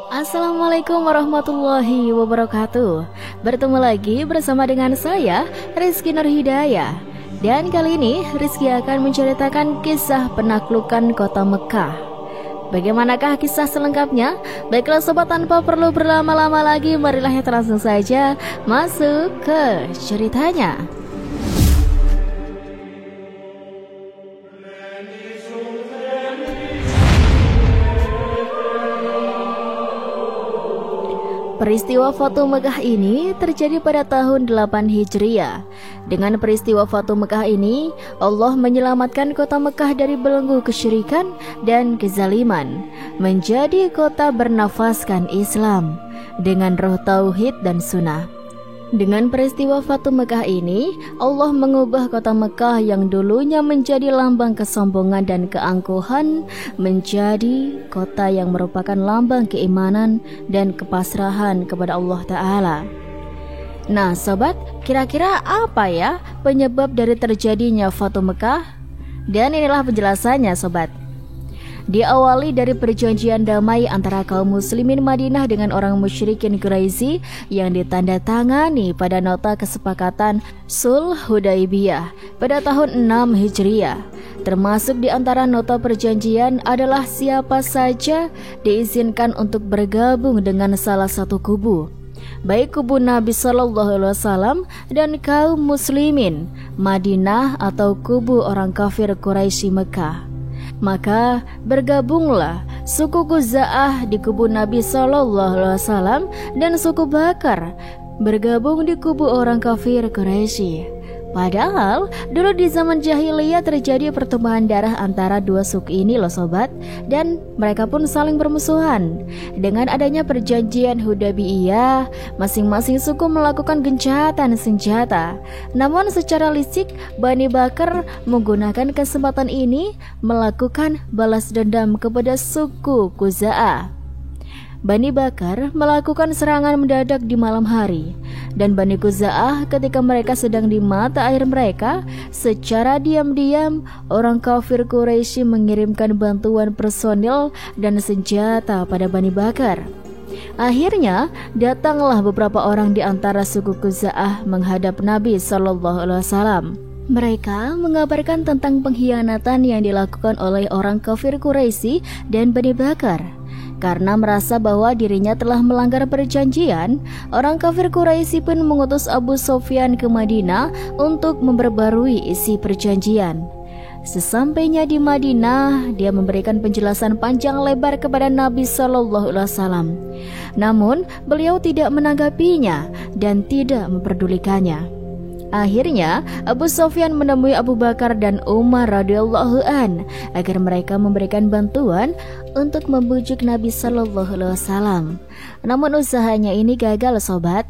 Assalamualaikum warahmatullahi wabarakatuh. Bertemu lagi bersama dengan saya, Rizky Nurhidayah. Dan kali ini Rizky akan menceritakan kisah penaklukan kota Mekah. Bagaimanakah kisah selengkapnya? Baiklah sobat, tanpa perlu berlama-lama lagi, marilah kita langsung saja masuk ke ceritanya. Peristiwa Fatu Mekah ini terjadi pada tahun 8 Hijriah. Dengan peristiwa Fatu Mekah ini, Allah menyelamatkan kota Mekah dari belenggu kesyirikan dan kezaliman, menjadi kota bernafaskan Islam dengan roh tauhid dan sunnah. Dengan peristiwa Fatu Mekah ini, Allah mengubah kota Mekah yang dulunya menjadi lambang kesombongan dan keangkuhan menjadi kota yang merupakan lambang keimanan dan kepasrahan kepada Allah Ta'ala. Nah sobat, kira-kira apa ya penyebab dari terjadinya Fatu Mekah? Dan inilah penjelasannya sobat. Diawali dari perjanjian damai antara kaum muslimin Madinah dengan orang musyrikin Quraisy yang ditandatangani pada nota kesepakatan Sulh Hudaibiyah pada tahun 6 Hijriah. Termasuk di antara nota perjanjian adalah siapa saja diizinkan untuk bergabung dengan salah satu kubu, baik kubu Nabi SAW dan kaum muslimin Madinah atau kubu orang kafir Quraisy Mekah. Maka bergabunglah suku Khuza'ah di kubu Nabi SAW dan suku Bakar bergabung di kubu orang kafir Quraisy. Padahal dulu di zaman jahiliyah terjadi pertumpahan darah antara dua suku ini loh sobat, dan mereka pun saling bermusuhan. Dengan adanya perjanjian Hudaybiyah, masing-masing suku melakukan gencatan senjata. Namun secara licik, Bani Bakar menggunakan kesempatan ini melakukan balas dendam kepada suku Khuza'ah. Bani Bakar melakukan serangan mendadak di malam hari, dan Bani Khuza'ah ketika mereka sedang di mata air mereka, secara diam-diam orang kafir Quraisy mengirimkan bantuan personil dan senjata pada Bani Bakar. Akhirnya datanglah beberapa orang di antara suku Khuza'ah menghadap Nabi SAW. Mereka mengabarkan tentang pengkhianatan yang dilakukan oleh orang kafir Quraisy dan Bani Bakar. Karena merasa bahwa dirinya telah melanggar perjanjian, orang kafir Quraisy pun mengutus Abu Sufyan ke Madinah untuk memperbarui isi perjanjian. Sesampainya di Madinah, dia memberikan penjelasan panjang lebar kepada Nabi SAW. Namun, beliau tidak menanggapinya dan tidak memperdulikannya. Akhirnya Abu Sufyan menemui Abu Bakar dan Umar radhiyallahu an agar mereka memberikan bantuan untuk membujuk Nabi SAW. Namun usahanya ini gagal sobat.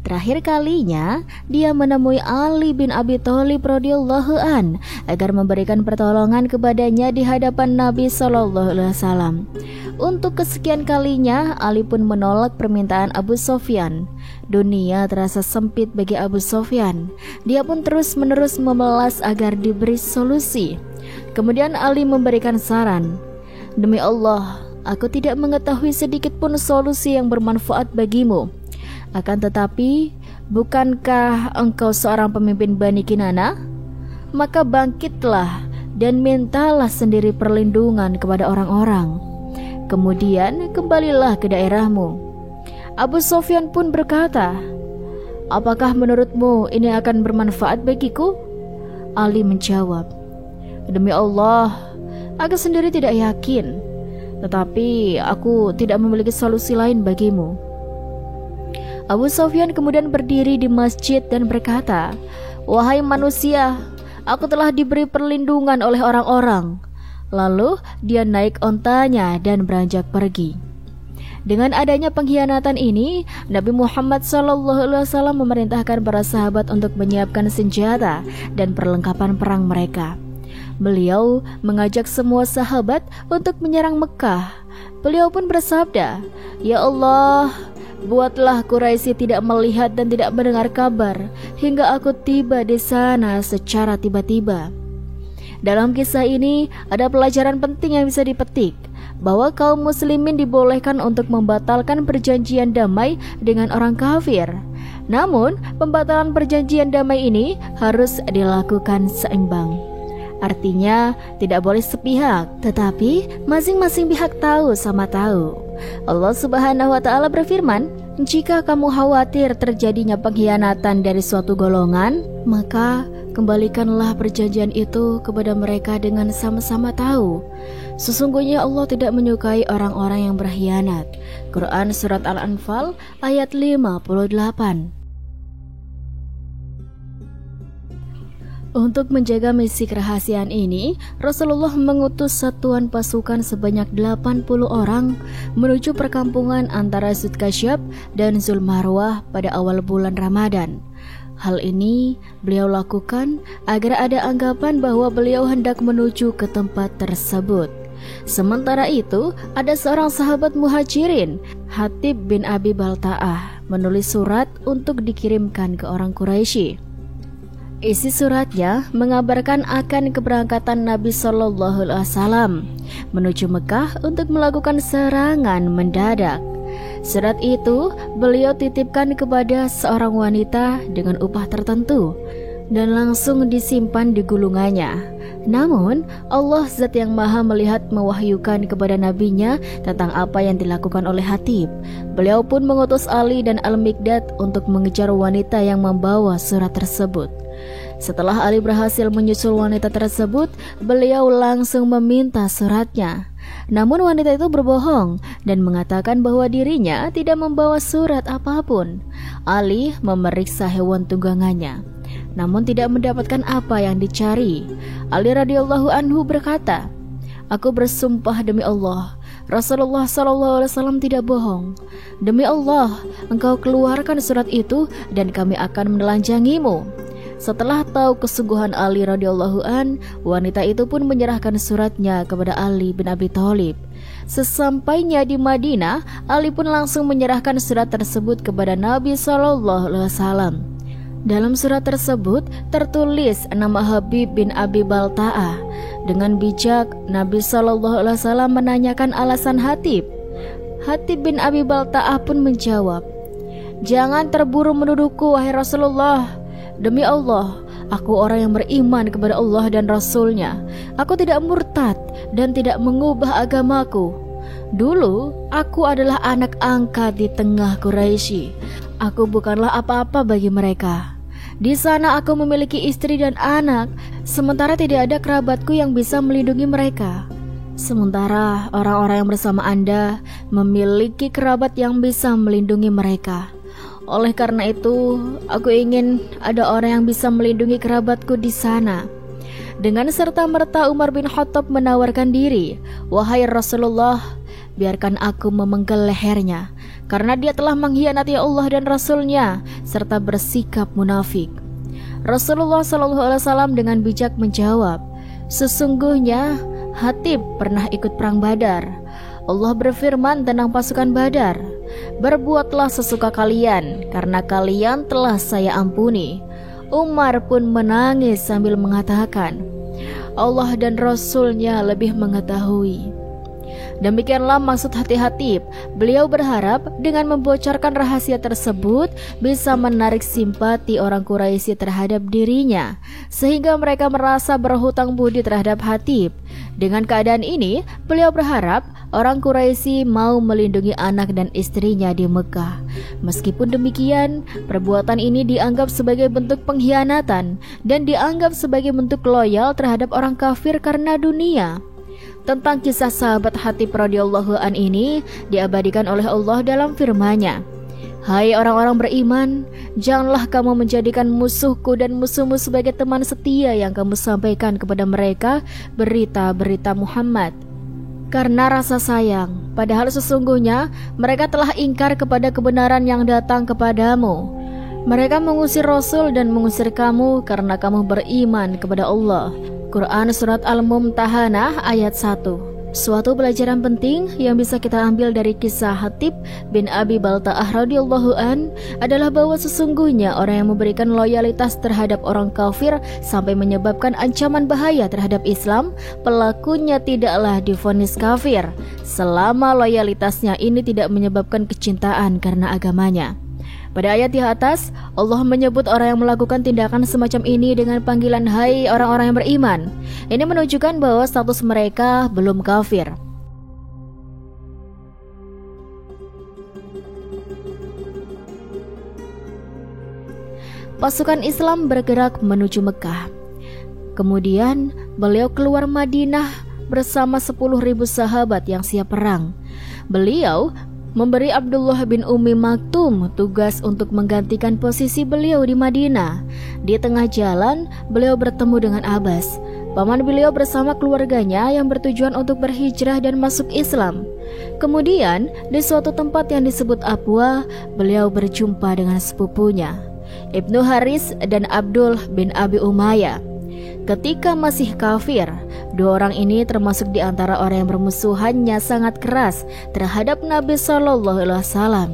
Terakhir kalinya dia menemui Ali bin Abi Thalib radhiyallahu an agar memberikan pertolongan kepadanya di hadapan Nabi SAW. Untuk kesekian kalinya Ali pun menolak permintaan Abu Sufyan. Dunia terasa sempit bagi Abu Sufyan. Dia pun terus-menerus memelas agar diberi solusi. Kemudian Ali memberikan saran, "Demi Allah, aku tidak mengetahui sedikit pun solusi yang bermanfaat bagimu. Akan tetapi, bukankah engkau seorang pemimpin Bani Kinana? Maka bangkitlah dan mintalah sendiri perlindungan kepada orang-orang. Kemudian kembalilah ke daerahmu." Abu Sufyan pun berkata, "Apakah menurutmu ini akan bermanfaat bagiku?" Ali menjawab, "Demi Allah, aku sendiri tidak yakin, tetapi aku tidak memiliki solusi lain bagimu." Abu Sufyan kemudian berdiri di masjid dan berkata, "Wahai manusia, aku telah diberi perlindungan oleh orang-orang." Lalu dia naik ontanya dan beranjak pergi. Dengan adanya pengkhianatan ini, Nabi Muhammad SAW memerintahkan para sahabat untuk menyiapkan senjata dan perlengkapan perang mereka. Beliau mengajak semua sahabat untuk menyerang Mekah. Beliau pun bersabda, "Ya Allah, buatlah Quraisy tidak melihat dan tidak mendengar kabar hingga aku tiba di sana secara tiba-tiba." Dalam kisah ini ada pelajaran penting yang bisa dipetik, bahwa kaum muslimin dibolehkan untuk membatalkan perjanjian damai dengan orang kafir. Namun, pembatalan perjanjian damai ini harus dilakukan seimbang. Artinya, tidak boleh sepihak, tetapi masing-masing pihak tahu sama tahu. Allah Subhanahu wa Ta'ala berfirman, "Jika kamu khawatir terjadinya pengkhianatan dari suatu golongan, maka kembalikanlah perjanjian itu kepada mereka dengan sama-sama tahu. Sesungguhnya Allah tidak menyukai orang-orang yang berkhianat." Quran Surat Al-Anfal ayat 58. Untuk menjaga misi kerahasiaan ini, Rasulullah mengutus satuan pasukan sebanyak 80 orang menuju perkampungan antara Dzulkasyaf dan Zulmarwah pada awal bulan Ramadan. Hal ini beliau lakukan agar ada anggapan bahwa beliau hendak menuju ke tempat tersebut. Sementara itu, ada seorang sahabat muhajirin, Hatib bin Abi Balta'ah, menulis surat untuk dikirimkan ke orang Quraisy. Isi suratnya mengabarkan akan keberangkatan Nabi Shallallahu Alaihi Wasallam menuju Mekah untuk melakukan serangan mendadak. Surat itu beliau titipkan kepada seorang wanita dengan upah tertentu dan langsung disimpan di gulungannya. Namun Allah Zat yang Maha melihat mewahyukan kepada nabinya tentang apa yang dilakukan oleh Hatib. Beliau pun mengutus Ali dan Al-Miqdad untuk mengejar wanita yang membawa surat tersebut. Setelah Ali berhasil menyusul wanita tersebut, beliau langsung meminta suratnya. Namun wanita itu berbohong dan mengatakan bahwa dirinya tidak membawa surat apapun. Ali memeriksa hewan tunggangannya, namun tidak mendapatkan apa yang dicari. Ali radhiyallahu anhu berkata, "Aku bersumpah demi Allah, Rasulullah SAW tidak bohong. Demi Allah, engkau keluarkan surat itu dan kami akan menelanjangimu." Setelah tahu kesungguhan Ali radhiyallahu an, wanita itu pun menyerahkan suratnya kepada Ali bin Abi Thalib. Sesampainya di Madinah, Ali pun langsung menyerahkan surat tersebut kepada Nabi SAW. Dalam surat tersebut tertulis nama Habib bin Abi Balta'ah. Dengan bijak, Nabi SAW menanyakan alasan Hatib. Hatib bin Abi Balta'ah pun menjawab, "Jangan terburu menuduhku, wahai Rasulullah. Demi Allah, aku orang yang beriman kepada Allah dan Rasul-Nya. Aku tidak murtad dan tidak mengubah agamaku. Dulu, aku adalah anak angkat di tengah Quraisy. Aku bukanlah apa-apa bagi mereka. Di sana aku memiliki istri dan anak, sementara tidak ada kerabatku yang bisa melindungi mereka. Sementara orang-orang yang bersama Anda memiliki kerabat yang bisa melindungi mereka. Oleh karena itu, aku ingin ada orang yang bisa melindungi kerabatku di sana." Dengan serta-merta Umar bin Khattab menawarkan diri, "Wahai Rasulullah, biarkan aku memenggal lehernya, karena dia telah mengkhianati Allah dan Rasul-Nya serta bersikap munafik." Rasulullah SAW dengan bijak menjawab, "Sesungguhnya Hatib pernah ikut perang Badar. Allah berfirman tentang pasukan Badar, 'Berbuatlah sesuka kalian, karena kalian telah saya ampuni.'" Umar pun menangis sambil mengatakan, "Allah dan Rasul-Nya lebih mengetahui." Demikianlah maksud hati-hati. Beliau berharap dengan membocorkan rahasia tersebut bisa menarik simpati orang Quraisy terhadap dirinya, sehingga mereka merasa berhutang budi terhadap Hatib. Dengan keadaan ini, beliau berharap orang Quraisy mau melindungi anak dan istrinya di Mekah. Meskipun demikian, perbuatan ini dianggap sebagai bentuk pengkhianatan dan dianggap sebagai bentuk loyal terhadap orang kafir karena dunia. Tentang kisah sahabat Hatib radhiyallahu an ini diabadikan oleh Allah dalam firman-Nya, "Hai orang-orang beriman, janganlah kamu menjadikan musuhku dan musuhmu sebagai teman setia yang kamu sampaikan kepada mereka berita-berita Muhammad, karena rasa sayang, padahal sesungguhnya mereka telah ingkar kepada kebenaran yang datang kepadamu. Mereka mengusir Rasul dan mengusir kamu karena kamu beriman kepada Allah." Quran Surat Al-Mumtahanah ayat 1. Suatu pelajaran penting yang bisa kita ambil dari kisah Hatib bin Abi Balta'ah radhiyallahu an adalah bahwa sesungguhnya orang yang memberikan loyalitas terhadap orang kafir sampai menyebabkan ancaman bahaya terhadap Islam, pelakunya tidaklah divonis kafir selama loyalitasnya ini tidak menyebabkan kecintaan karena agamanya. Pada ayat di atas, Allah menyebut orang yang melakukan tindakan semacam ini dengan panggilan hai orang-orang yang beriman. Ini menunjukkan bahwa status mereka belum kafir. Pasukan Islam bergerak menuju Mekah. Kemudian beliau keluar Madinah bersama 10.000 sahabat yang siap perang. Beliau memberi Abdullah bin Ummi Maktum tugas untuk menggantikan posisi beliau di Madinah. Di tengah jalan, beliau bertemu dengan Abbas, paman beliau bersama keluarganya yang bertujuan untuk berhijrah dan masuk Islam. Kemudian, di suatu tempat yang disebut Abwa, beliau berjumpa dengan sepupunya, Ibnu Haris dan Abdul bin Abi Umayyah. Ketika masih kafir, dua orang ini termasuk di antara orang yang bermusuhannya sangat keras terhadap Nabi Shallallahu Alaihi Wasallam.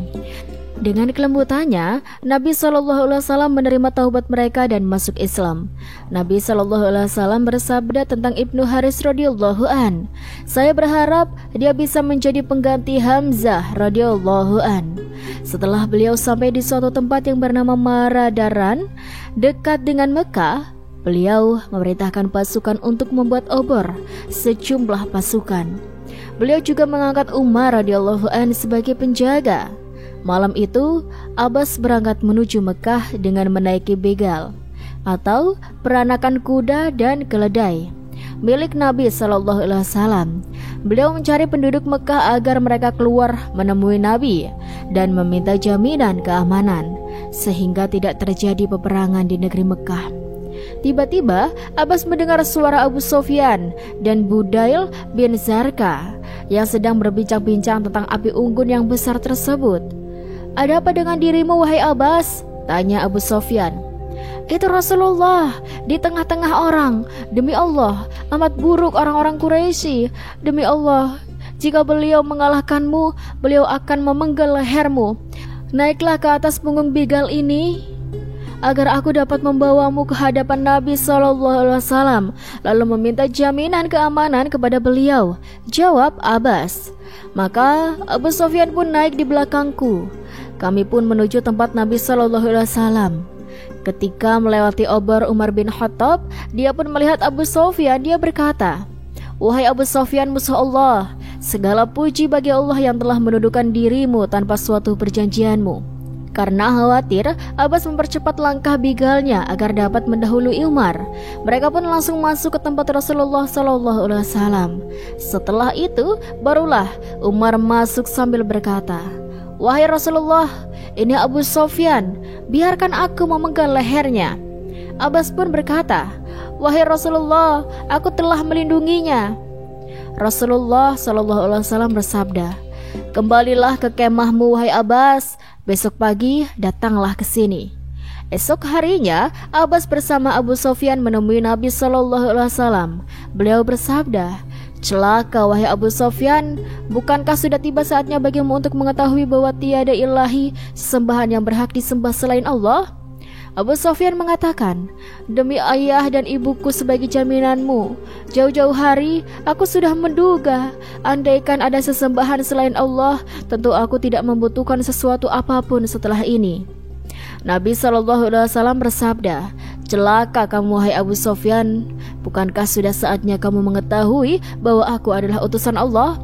Dengan kelembutannya, Nabi Shallallahu Alaihi Wasallam menerima taubat mereka dan masuk Islam. Nabi Shallallahu Alaihi Wasallam bersabda tentang Ibnu Haris radhiyallahu an, "Saya berharap dia bisa menjadi pengganti Hamzah radhiyallahu an." Setelah beliau sampai di suatu tempat yang bernama Maradaran, dekat dengan Mekah, beliau memerintahkan pasukan untuk membuat obor, sejumlah pasukan. Beliau juga mengangkat Umar radhiyallahu an sebagai penjaga. Malam itu, Abbas berangkat menuju Mekah dengan menaiki begal atau peranakan kuda dan keledai milik Nabi Shallallahu Alaihi Wasallam. Beliau mencari penduduk Mekah agar mereka keluar menemui Nabi dan meminta jaminan keamanan sehingga tidak terjadi peperangan di negeri Mekah. Tiba-tiba Abbas mendengar suara Abu Sofyan dan Budail bin Zarqa yang sedang berbincang-bincang tentang api unggun yang besar tersebut. "Ada apa dengan dirimu, wahai Abbas?" tanya Abu Sofyan. "Itu Rasulullah di tengah-tengah orang. Demi Allah, amat buruk orang-orang Quraisy. Demi Allah, jika beliau mengalahkanmu, beliau akan memenggal lehermu. Naiklah ke atas punggung begal ini agar aku dapat membawamu ke hadapan Nabi SAW, lalu meminta jaminan keamanan kepada beliau," jawab Abbas. Maka Abu Sofyan pun naik di belakangku. Kami pun menuju tempat Nabi SAW. Ketika melewati obor Umar bin Khattab, dia pun melihat Abu Sofyan. Dia berkata, "Wahai Abu Sofyan, musuh Allah, segala puji bagi Allah yang telah menundukkan dirimu tanpa suatu perjanjianmu." Karena khawatir, Abbas mempercepat langkah begalnya agar dapat mendahului Umar. Mereka pun langsung masuk ke tempat Rasulullah SAW. Setelah itu, barulah Umar masuk sambil berkata, "Wahai Rasulullah, ini Abu Sofyan, biarkan aku memenggal lehernya." Abbas pun berkata, "Wahai Rasulullah, aku telah melindunginya." Rasulullah SAW bersabda, "Kembalilah ke kemahmu, wahai Abbas. Besok pagi datanglah ke sini." Esok harinya, Abbas bersama Abu Sofyan menemui Nabi SAW. Beliau bersabda, "Celaka wahai Abu Sofyan, bukankah sudah tiba saatnya bagimu untuk mengetahui bahwa tiada ilahi sesembahan yang berhak disembah selain Allah?" Abu Sofyan mengatakan, "Demi ayah dan ibuku sebagai jaminanmu, jauh-jauh hari aku sudah menduga, andaikan ada sesembahan selain Allah, tentu aku tidak membutuhkan sesuatu apapun setelah ini." Nabi SAW bersabda, "Celaka kamu wahai Abu Sofyan, bukankah sudah saatnya kamu mengetahui bahwa aku adalah utusan Allah?"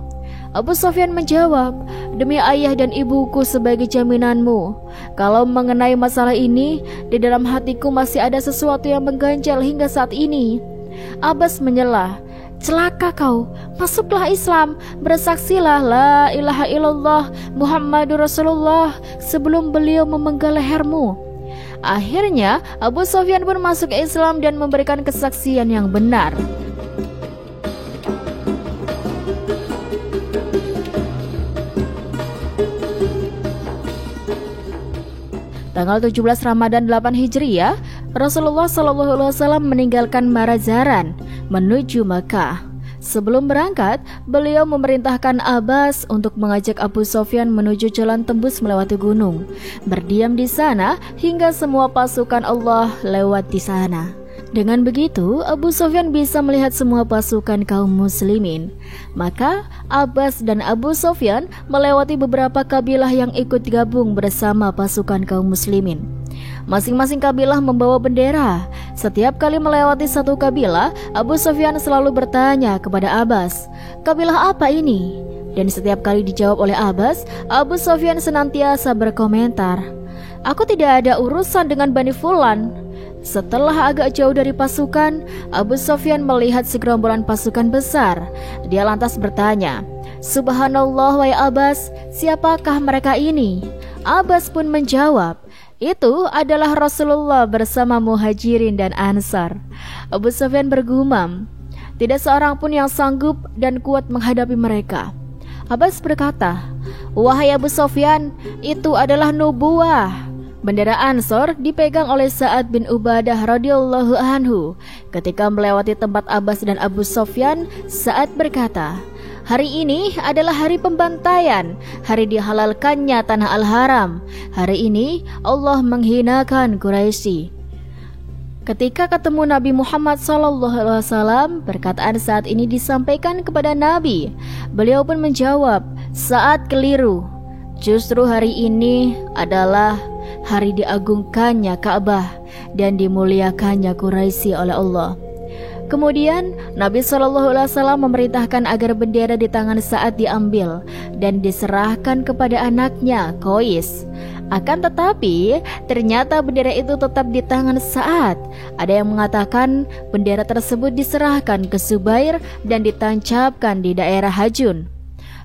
Abu Sofyan menjawab, "Demi ayah dan ibuku sebagai jaminanmu, kalau mengenai masalah ini, di dalam hatiku masih ada sesuatu yang mengganjal hingga saat ini." Abbas menyela, "Celaka kau, masuklah Islam, bersaksilah la ilaha illallah Muhammadur Rasulullah sebelum beliau memenggal lehermu." Akhirnya Abu Sofyan pun masuk Islam dan memberikan kesaksian yang benar. Tanggal 17 Ramadan 8 Hijriah, Rasulullah SAW meninggalkan Marazaran menuju Makkah. Sebelum berangkat, beliau memerintahkan Abbas untuk mengajak Abu Sofyan menuju jalan tembus melewati gunung, berdiam di sana hingga semua pasukan Allah lewat di sana. Dengan begitu, Abu Sofyan bisa melihat semua pasukan kaum muslimin. Maka, Abbas dan Abu Sofyan melewati beberapa kabilah yang ikut gabung bersama pasukan kaum muslimin. Masing-masing kabilah membawa bendera. Setiap kali melewati satu kabilah, Abu Sofyan selalu bertanya kepada Abbas, "Kabilah apa ini?" Dan setiap kali dijawab oleh Abbas, Abu Sofyan senantiasa berkomentar, "Aku tidak ada urusan dengan Bani Fulan." Setelah agak jauh dari pasukan, Abu Sofyan melihat segerombolan pasukan besar. Dia lantas bertanya, "Subhanallah, wahai Abbas, siapakah mereka ini?" Abbas pun menjawab, "Itu adalah Rasulullah bersama Muhajirin dan Ansar." Abu Sofyan bergumam, "Tidak seorang pun yang sanggup dan kuat menghadapi mereka." Abbas berkata, "Wahai Abu Sofyan, itu adalah nubuwah." Bendera Ansor dipegang oleh Sa'ad bin Ubadah radhiyallahu anhu. Ketika melewati tempat Abbas dan Abu Sofyan, Sa'ad berkata, "Hari ini adalah hari pembantaian, hari dihalalkannya tanah Al-Haram. Hari ini Allah menghinakan Quraisy." Ketika ketemu Nabi Muhammad SAW, perkataan saat ini disampaikan kepada Nabi. Beliau pun menjawab, "Saat keliru. Justru hari ini adalah hari diagungkannya Ka'bah dan dimuliakannya Quraisy oleh Allah." Kemudian Nabi SAW memerintahkan agar bendera di tangan Sa'ad diambil dan diserahkan kepada anaknya Qais. Akan tetapi ternyata bendera itu tetap di tangan Sa'ad. Ada yang mengatakan bendera tersebut diserahkan ke Zubair dan ditancapkan di daerah Hajun.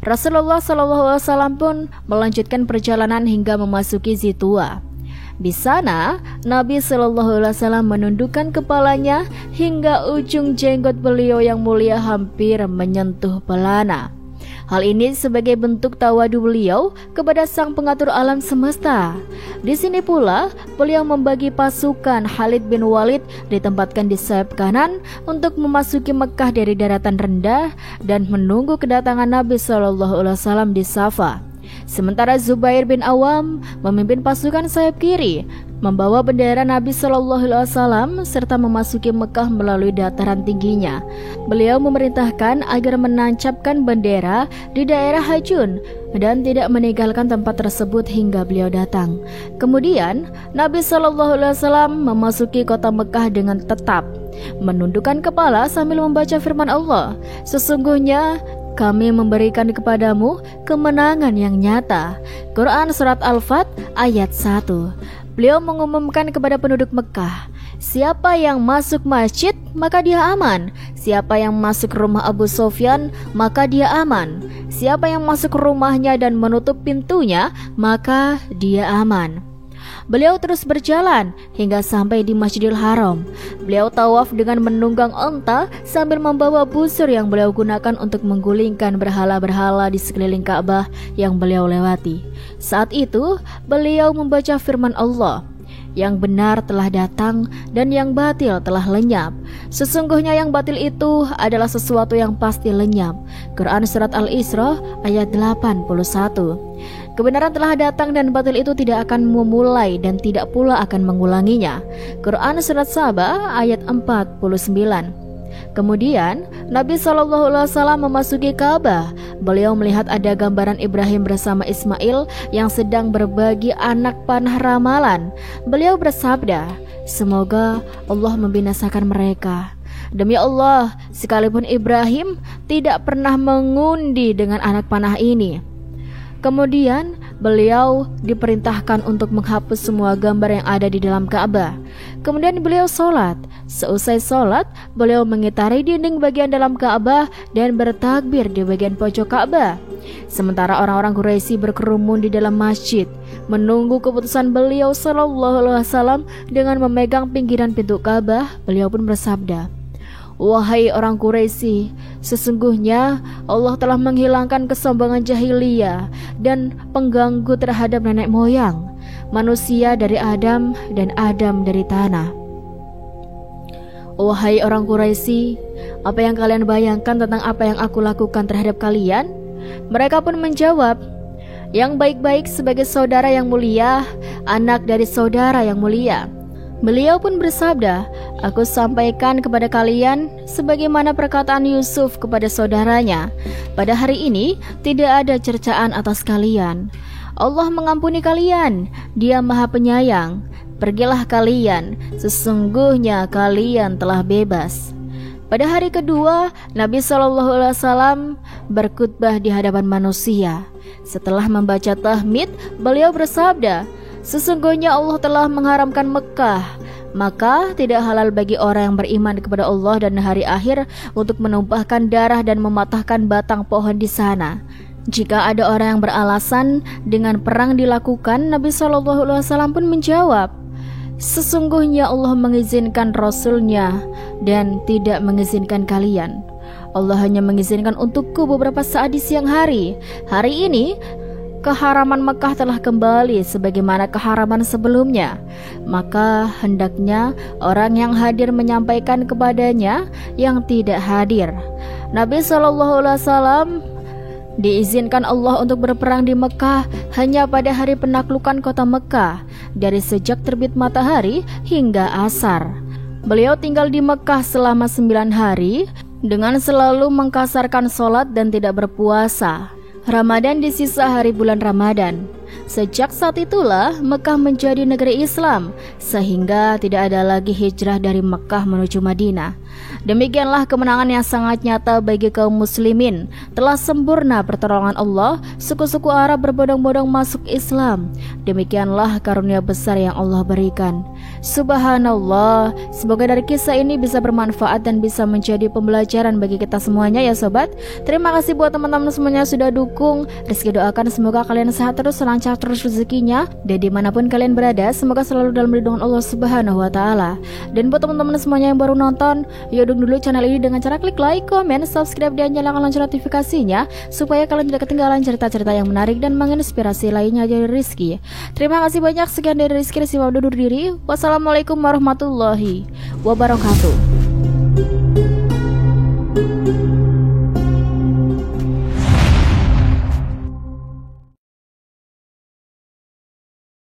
Rasulullah SAW pun melanjutkan perjalanan hingga memasuki Zitua. Di sana, Nabi SAW menundukkan kepalanya hingga ujung jenggot beliau yang mulia hampir menyentuh pelana. Hal ini sebagai bentuk tawadu beliau kepada sang pengatur alam semesta. Di sini pula beliau membagi pasukan Khalid bin Walid ditempatkan di sayap kanan untuk memasuki Mekah dari daratan rendah dan menunggu kedatangan Nabi SAW di Safa. Sementara Zubair bin Awam memimpin pasukan sayap kiri, membawa bendera Nabi SAW serta memasuki Mekah melalui dataran tingginya. Beliau memerintahkan agar menancapkan bendera di daerah Hajun dan tidak meninggalkan tempat tersebut hingga beliau datang. Kemudian Nabi SAW memasuki kota Mekah dengan tetap menundukkan kepala sambil membaca firman Allah, "Sesungguhnya kami memberikan kepadamu kemenangan yang nyata." Quran Surat Al-Fat ayat 1. Beliau mengumumkan kepada penduduk Mekah, siapa yang masuk masjid maka dia aman. Siapa yang masuk rumah Abu Sofyan maka dia aman. Siapa yang masuk rumahnya dan menutup pintunya maka dia aman. Beliau terus berjalan hingga sampai di Masjidil Haram. Beliau tawaf dengan menunggang onta sambil membawa busur yang beliau gunakan untuk menggulingkan berhala-berhala di sekeliling Ka'bah yang beliau lewati. Saat itu, beliau membaca firman Allah, "Yang benar telah datang dan yang batil telah lenyap. Sesungguhnya yang batil itu adalah sesuatu yang pasti lenyap." Quran Surat Al-Isra ayat 81. Kebenaran telah datang dan batil itu tidak akan memulai dan tidak pula akan mengulanginya. Quran Surat Saba ayat 49. Kemudian Nabi SAW memasuki Ka'bah. Beliau melihat ada gambaran Ibrahim bersama Ismail yang sedang berbagi anak panah ramalan. Beliau bersabda, "Semoga Allah membinasakan mereka." Demi Allah, sekalipun Ibrahim tidak pernah mengundi dengan anak panah ini. Kemudian beliau diperintahkan untuk menghapus semua gambar yang ada di dalam Ka'bah. Kemudian beliau sholat. Seusai sholat, beliau mengitari dinding bagian dalam Ka'bah dan bertakbir di bagian pojok Ka'bah. Sementara orang-orang Quraisy berkerumun di dalam masjid, menunggu keputusan beliau SAW dengan memegang pinggiran pintu Ka'bah. Beliau pun bersabda, "Wahai orang Quraisy, sesungguhnya Allah telah menghilangkan kesombongan jahiliyah dan pengganggu terhadap nenek moyang, manusia dari Adam dan Adam dari tanah. "Wahai orang Quraisy, apa yang kalian bayangkan tentang apa yang aku lakukan terhadap kalian?" Mereka pun menjawab, "Yang baik-baik sebagai saudara yang mulia, anak dari saudara yang mulia." Beliau pun bersabda, "Aku sampaikan kepada kalian sebagaimana perkataan Yusuf kepada saudaranya. Pada hari ini tidak ada cercaan atas kalian. Allah mengampuni kalian, Dia Maha Penyayang. Pergilah kalian, sesungguhnya kalian telah bebas." Pada hari kedua, Nabi SAW berkhutbah di hadapan manusia. Setelah membaca tahmid, beliau bersabda, "Sesungguhnya Allah telah mengharamkan Mekah, maka tidak halal bagi orang yang beriman kepada Allah dan hari akhir untuk menumpahkan darah dan mematahkan batang pohon di sana." Jika ada orang yang beralasan dengan perang dilakukan, Nabi SAW pun menjawab, "Sesungguhnya Allah mengizinkan Rasul-Nya dan tidak mengizinkan kalian. Allah hanya mengizinkan untukku beberapa saat di siang hari. Hari ini keharaman Mekah telah kembali sebagaimana keharaman sebelumnya. Maka hendaknya orang yang hadir menyampaikan kepadanya yang tidak hadir." Nabi SAW diizinkan Allah untuk berperang di Mekah hanya pada hari penaklukan kota Mekah, dari sejak terbit matahari hingga asar. Beliau tinggal di Mekah selama 9 hari dengan selalu mengkasarkan sholat dan tidak berpuasa. Ramadan di sisa hari bulan Ramadan. Sejak saat itulah Mekah menjadi negeri Islam, sehingga tidak ada lagi hijrah dari Mekah menuju Madinah. Demikianlah kemenangan yang sangat nyata bagi kaum muslimin. Telah sempurna pertolongan Allah, suku-suku Arab berbondong-bondong masuk Islam. Demikianlah karunia besar yang Allah berikan. Subhanallah, semoga dari kisah ini bisa bermanfaat dan bisa menjadi pembelajaran bagi kita semuanya ya sobat. Terima kasih buat teman-teman semuanya sudah dukung. Rizky doakan semoga kalian sehat terus, lancar terus rezekinya, dan dimanapun kalian berada, semoga selalu dalam lindungan Allah Subhanahu wa Ta'ala. Dan buat teman-teman semuanya yang baru nonton, yuk dukung dulu channel ini dengan cara klik like, komen, subscribe, dan nyalakan lonceng notifikasinya supaya kalian tidak ketinggalan cerita-cerita yang menarik dan menginspirasi lainnya dari Rizky. Terima kasih banyak, sekian dari Rizky. Rizky mau undur diri. Wassalamualaikum warahmatullahi wabarakatuh.